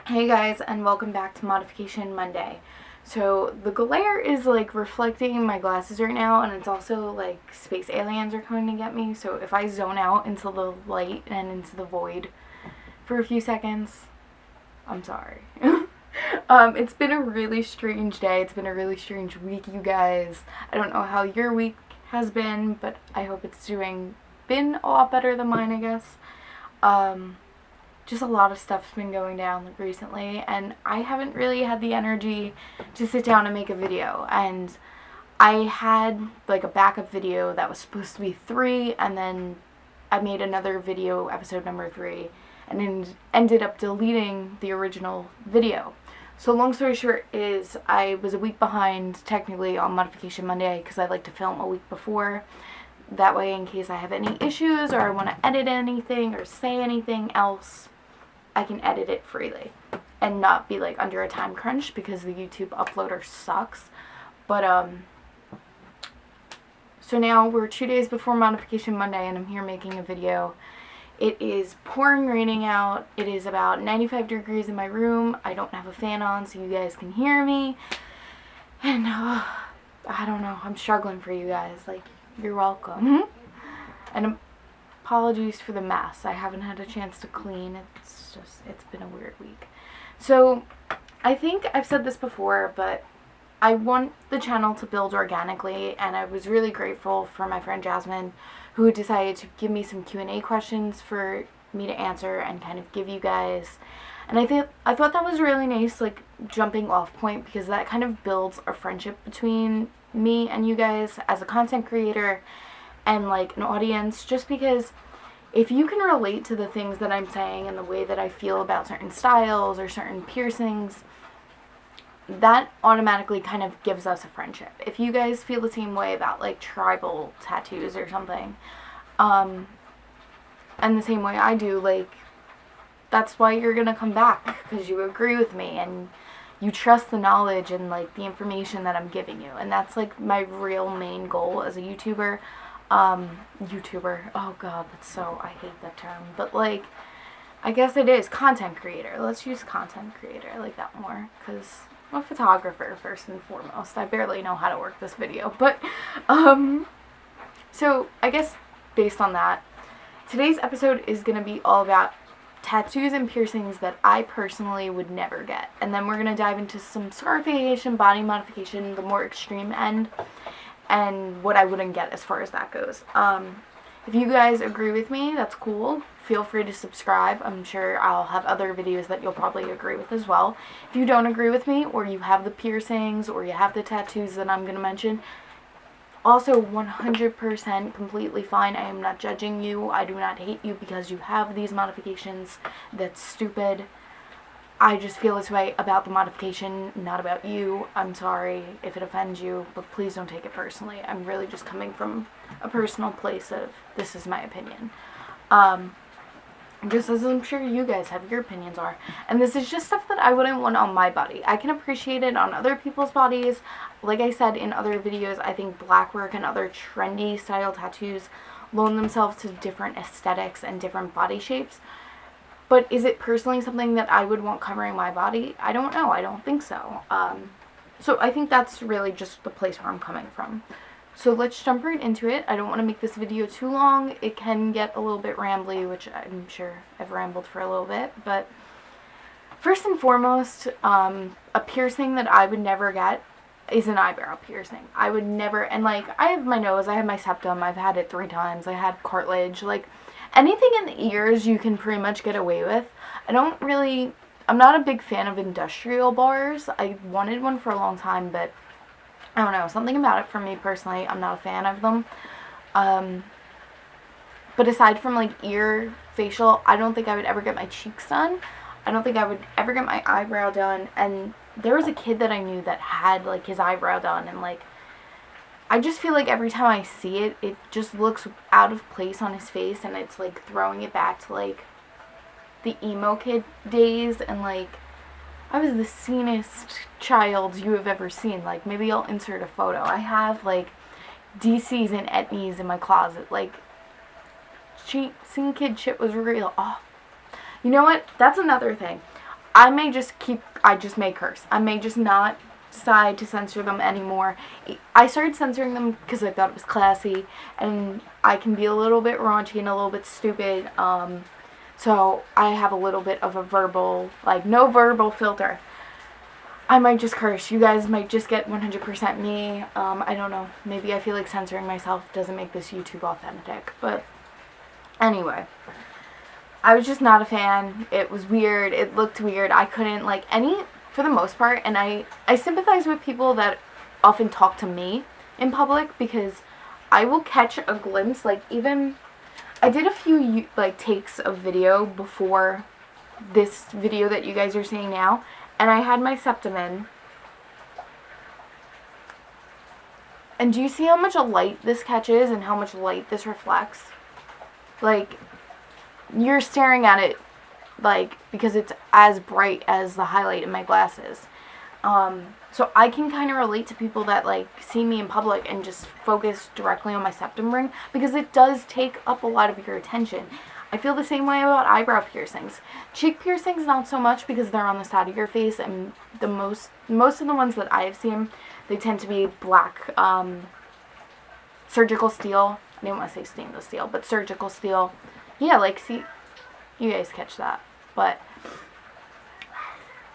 Hey guys, and welcome back to Modification Monday. So the glare is like reflecting my glasses right now, and it's also like space aliens are coming to get me. So if I zone out into the light and into the void for a few seconds, I'm sorry. It's been a really strange day. It's been a really strange week, you guys. I don't know how your week has been, but I hope it's been a lot better than mine, I guess. Just a lot of stuff's been going down recently, and I haven't really had the energy to sit down and make a video. And I had like a backup video that was supposed to be 3, and then I made another video, episode number 3, and then ended up deleting the original video. So long story short is I was a week behind technically on Modification Monday because I like to film a week before. That way, in case I have any issues or I want to edit anything or say anything else, I can edit it freely and not be like under a time crunch because the YouTube uploader sucks. But so now we're 2 days before Modification Monday and I'm here making a video. It is pouring raining out. It is about 95 degrees in my room. I don't have a fan on so you guys can hear me. And I don't know, I'm struggling for you guys. Like, you're welcome. And apologies for the mess. I haven't had a chance to clean. It's been a weird week. So I think I've said this before, but I want the channel to build organically, and I was really grateful for my friend Jasmine, who decided to give me some Q&A questions for me to answer and kind of give you guys. And I thought that was really nice, like jumping off point, because that kind of builds a friendship between me and you guys as a content creator and like an audience, just because if you can relate to the things that I'm saying and the way that I feel about certain styles or certain piercings, that automatically kind of gives us a friendship. If you guys feel the same way about like tribal tattoos or something, and the same way I do, like, that's why you're gonna come back, because you agree with me and you trust the knowledge and like the information that I'm giving you. And that's like my real main goal as a YouTuber. Oh god, I hate that term, but like, I guess it is content creator. Let's use content creator. I like that more, because I'm a photographer first and foremost. I barely know how to work this video, but so I guess based on that, today's episode is gonna be all about tattoos and piercings that I personally would never get, and then we're gonna dive into some scarification, body modification, the more extreme end, and what I wouldn't get as far as that goes. If you guys agree with me, that's cool. Feel free to subscribe. I'm sure I'll have other videos that you'll probably agree with as well. If you don't agree with me, or you have the piercings, or you have the tattoos that I'm going to mention, also 100% completely fine. I am not judging you. I do not hate you because you have these modifications. That's stupid. I just feel this way about the modification, not about you. I'm sorry if it offends you, but please don't take it personally. I'm really just coming from a personal place of, this is my opinion. Just as I'm sure you guys have your opinions are. And this is just stuff that I wouldn't want on my body. I can appreciate it on other people's bodies. Like I said in other videos, I think blackwork and other trendy style tattoos loan themselves to different aesthetics and different body shapes. But is it personally something that I would want covering my body? I don't know. I don't think so. So I think that's really just the place where I'm coming from. So let's jump right into it. I don't want to make this video too long. It can get a little bit rambly, which I'm sure I've rambled for a little bit. But first and foremost, a piercing that I would never get is an eyebrow piercing. I would never, and like, I have my nose, I have my septum, I've had it 3 times, I had cartilage, like, anything in the ears you can pretty much get away with. I'm not a big fan of industrial bars. I wanted one for a long time, but I don't know, something about it for me personally, I'm not a fan of them. But aside from like ear, facial, I don't think I would ever get my cheeks done. I don't think I would ever get my eyebrow done. And there was a kid that I knew that had like his eyebrow done, and like, I just feel like every time I see it, it just looks out of place on his face, and it's like throwing it back to like the emo kid days, and like, I was the sceniest child you have ever seen. Like, maybe I'll insert a photo. I have like DCs and etnies in my closet. Like, scene kid shit was real. Oh, you know what? That's another thing. I just may curse. I may just not decide to censor them anymore. I started censoring them because I thought it was classy, and I can be a little bit raunchy and a little bit stupid, so I have a little bit of a verbal, like, no verbal filter. I might just curse. You guys might just get 100% me. I don't know. Maybe I feel like censoring myself doesn't make this YouTube authentic, but anyway. I was just not a fan. It was weird. It looked weird. I couldn't, like, for the most part, and I sympathize with people that often talk to me in public, because I will catch a glimpse, like, even, I did a few, like, takes of video before this video that you guys are seeing now, and I had my septum in. And do you see how much light this catches and how much light this reflects? Like, you're staring at it, like, because it's as bright as the highlight in my glasses. So I can kind of relate to people that, like, see me in public and just focus directly on my septum ring, because it does take up a lot of your attention. I feel the same way about eyebrow piercings. Cheek piercings, not so much, because they're on the side of your face, and most of the ones that I've seen, they tend to be black, surgical steel. I didn't want to say stainless steel, but surgical steel. Yeah, like, see, you guys catch that. But,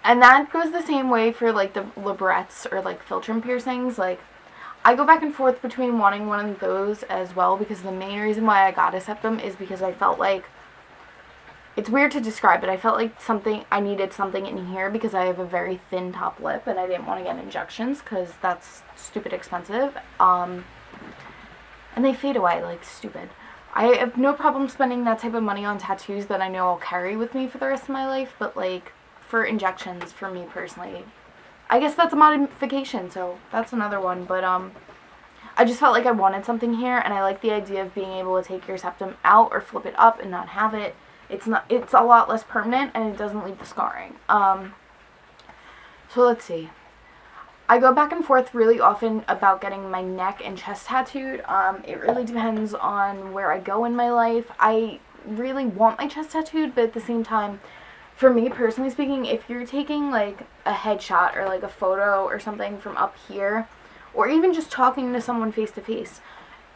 and that goes the same way for, like, the labrettes or, like, philtrum piercings. Like, I go back and forth between wanting one of those as well, because the main reason why I got a septum is because I felt like, it's weird to describe, but I felt like I needed something in here because I have a very thin top lip, and I didn't want to get injections because that's stupid expensive. And they fade away like stupid. I have no problem spending that type of money on tattoos that I know I'll carry with me for the rest of my life, but, like, for injections, for me personally, I guess that's a modification, so that's another one, but, I just felt like I wanted something here, and I like the idea of being able to take your septum out or flip it up and not have it. It's a lot less permanent, and it doesn't leave the scarring. So let's see. I go back and forth really often about getting my neck and chest tattooed. It really depends on where I go in my life. I really want my chest tattooed, but at the same time, for me personally speaking, if you're taking, like, a headshot or, like, a photo or something from up here, or even just talking to someone face to face,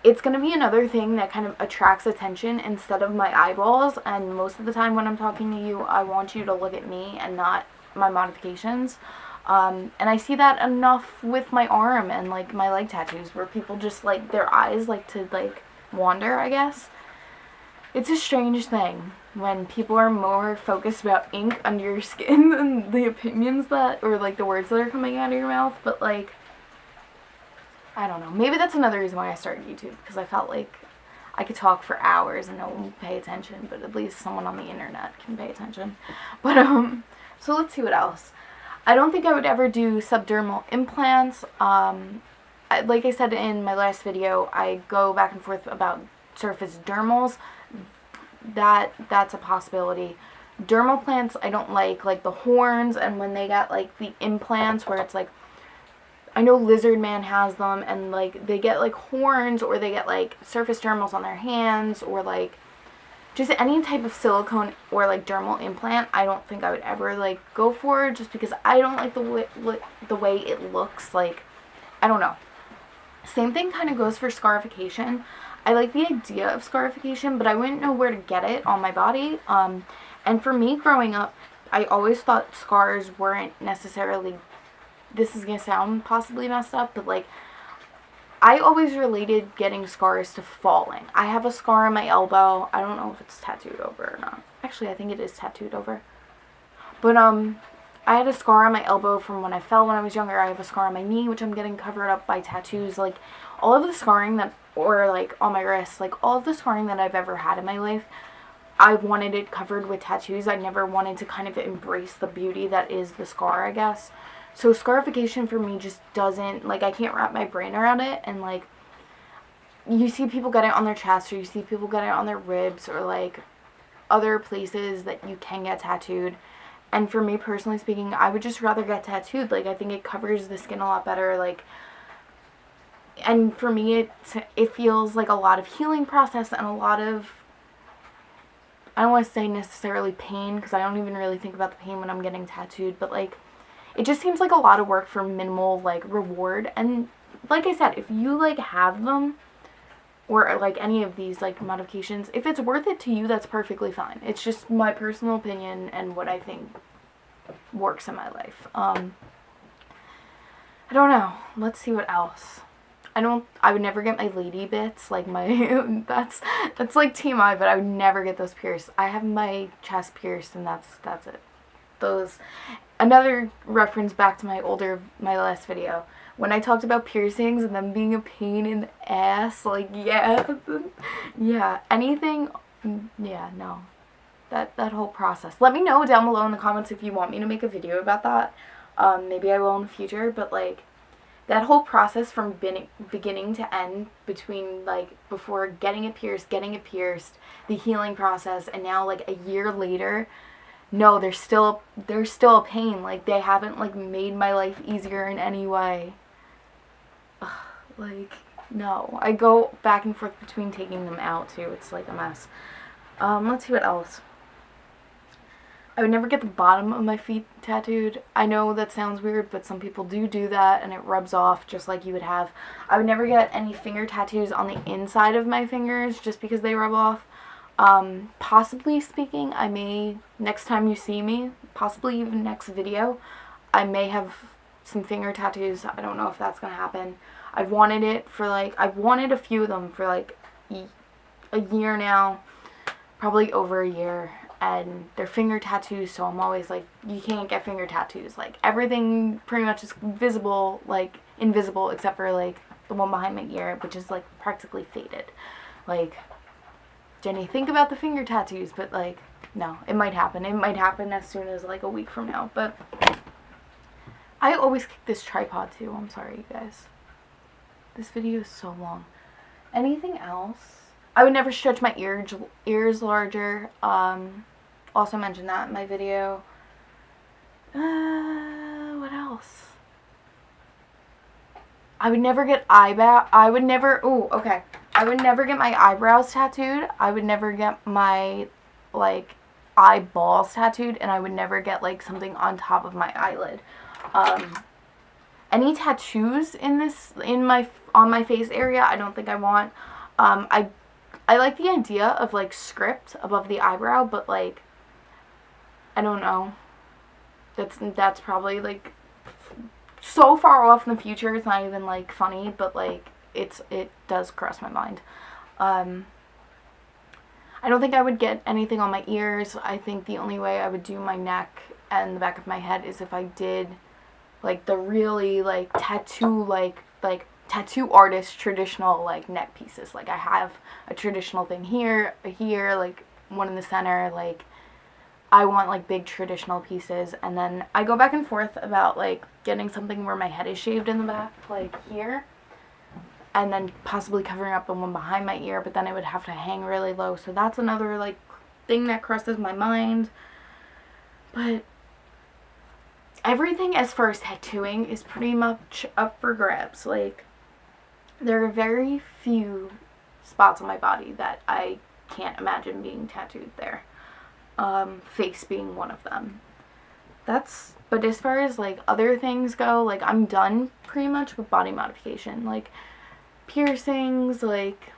it's going to be another thing that kind of attracts attention instead of my eyeballs, and most of the time when I'm talking to you, I want you to look at me and not my modifications. And I see that enough with my arm and, like, my leg tattoos, where people just, like, their eyes like to, like, wander, I guess. It's a strange thing when people are more focused about ink under your skin than the opinions that, or, like, the words that are coming out of your mouth, but, like, I don't know. Maybe that's another reason why I started YouTube, because I felt like I could talk for hours and no one would pay attention, but at least someone on the internet can pay attention. But, so let's see what else. I don't think I would ever do subdermal implants. Like I said in my last video, I go back and forth about surface dermals. That's a possibility. Dermal plants I don't like the horns, and when they got, like, the implants where it's, like, I know Lizard Man has them, and, like, they get, like, horns, or they get, like, surface dermals on their hands, or, like, just any type of silicone or, like, dermal implant. I don't think I would ever, like, go for, just because I don't like the way it looks. Like, I don't know. Same thing kind of goes for scarification. I like the idea of scarification, but I wouldn't know where to get it on my body. And for me, growing up, I always thought scars weren't necessarily, this is going to sound possibly messed up, but, like, I always related getting scars to falling. I have a scar on my elbow. I don't know if it's tattooed over or not. Actually, I think it is tattooed over. But, I had a scar on my elbow from when I fell when I was younger. I have a scar on my knee, which I'm getting covered up by tattoos. Like, all of the scarring that, or, like, on my wrist, like, all of the scarring that I've ever had in my life, I wanted it covered with tattoos. I never wanted to kind of embrace the beauty that is the scar, I guess. So scarification for me just doesn't, like, I can't wrap my brain around it. And, like, you see people get it on their chest, or you see people get it on their ribs, or, like, other places that you can get tattooed. And for me, personally speaking, I would just rather get tattooed. Like, I think it covers the skin a lot better, like, and for me, it feels like a lot of healing process and a lot of, I don't want to say necessarily pain, because I don't even really think about the pain when I'm getting tattooed, but like, it just seems like a lot of work for minimal, like, reward. And like I said, if you, like, have them, or like any of these, like, modifications, if it's worth it to you, that's perfectly fine. It's just my personal opinion and what I think works in my life. I don't know. Let's see what else. I would never get my lady bits, like my, that's like TMI, but I would never get those pierced. I have my chest pierced, and that's it. Those, another reference back to my last video, when I talked about piercings and them being a pain in the ass, like, yeah, yeah, anything, yeah, no, that whole process. Let me know down below in the comments if you want me to make a video about that. Maybe I will in the future, but like, that whole process from beginning to end, between like before getting it pierced, the healing process, and now like a year later, no, there's still a pain. Like, they haven't like made my life easier in any way. Ugh, like, no. I go back and forth between taking them out too. It's like a mess. Let's see what else. I would never get the bottom of my feet tattooed. I know that sounds weird, but some people do that, and it rubs off just like you would have. I would never get any finger tattoos on the inside of my fingers just because they rub off. Possibly speaking, I may, next time you see me, possibly even next video, I may have some finger tattoos. I don't know if that's gonna happen. I've wanted it for like, I've wanted a few of them for like a year now, probably over a year. And they're finger tattoos, so I'm always like, you can't get finger tattoos. Like, everything pretty much is visible, like, invisible, except for, like, the one behind my ear, which is, like, practically faded. Like, Jenny, think about the finger tattoos, but, like, no, it might happen. It might happen as soon as, like, a week from now, but I always kick this tripod, too. I'm sorry, you guys. This video is so long. Anything else? I would never stretch my ears larger. Also mentioned that in my video. What else? I would never get I would never get my eyebrows tattooed. I would never get my, like, eyeballs tattooed, and I would never get, like, something on top of my eyelid. Any tattoos on my face area, I don't think I want. I like the idea of, like, script above the eyebrow, but, like, I don't know. That's probably, like, so far off in the future, it's not even, like, funny, but, like, it does cross my mind. I don't think I would get anything on my ears. I think the only way I would do my neck and the back of my head is if I did, like, the really, like, tattoo artist traditional, like, neck pieces. Like, I have a traditional thing here, like, one in the center. Like, I want, like, big traditional pieces, and then I go back and forth about, like, getting something where my head is shaved in the back, like, here, and then possibly covering up the one behind my ear, but then it would have to hang really low. So that's another, like, thing that crosses my mind. But everything as far as tattooing is pretty much up for grabs. Like, there are very few spots on my body that I can't imagine being tattooed there. Face being one of them. But as far as, like, other things go, like, I'm done pretty much with body modification. Like, piercings, like,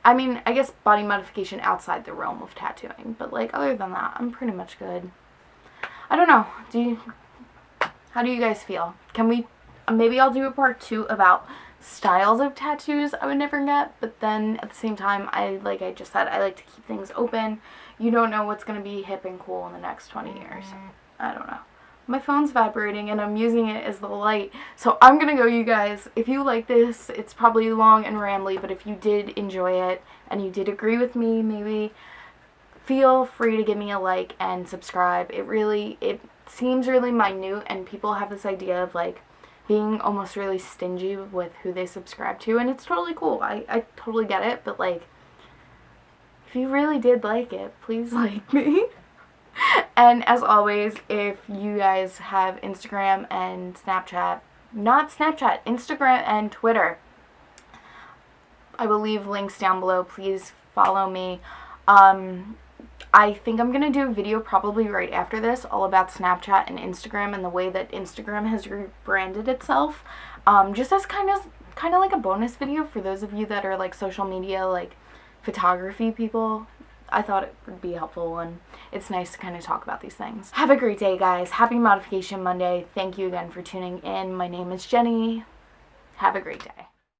I mean, I guess body modification outside the realm of tattooing. But, like, other than that, I'm pretty much good. I don't know. How do you guys feel? Maybe I'll do a part 2 about styles of tattoos I would never get, but then at the same time, like I just said, I like to keep things open. You don't know what's going to be hip and cool in the next 20 years. I don't know. My phone's vibrating and I'm using it as the light. So I'm going to go, you guys. If you like this, it's probably long and rambly, but if you did enjoy it and you did agree with me, maybe feel free to give me a like and subscribe. It seems really minute, and people have this idea of, like, being almost really stingy with who they subscribe to, and it's totally cool. I totally get it, but, like, if you really did like it, please like me. And as always, if you guys have Instagram and Snapchat, not Snapchat, Instagram and Twitter, I will leave links down below. Please follow me. I think I'm going to do a video probably right after this all about Snapchat and Instagram and the way that Instagram has rebranded itself. Just as kind of like a bonus video for those of you that are like social media, like photography people. I thought it would be helpful, and it's nice to kind of talk about these things. Have a great day, guys. Happy Modification Monday. Thank you again for tuning in. My name is Jenny. Have a great day.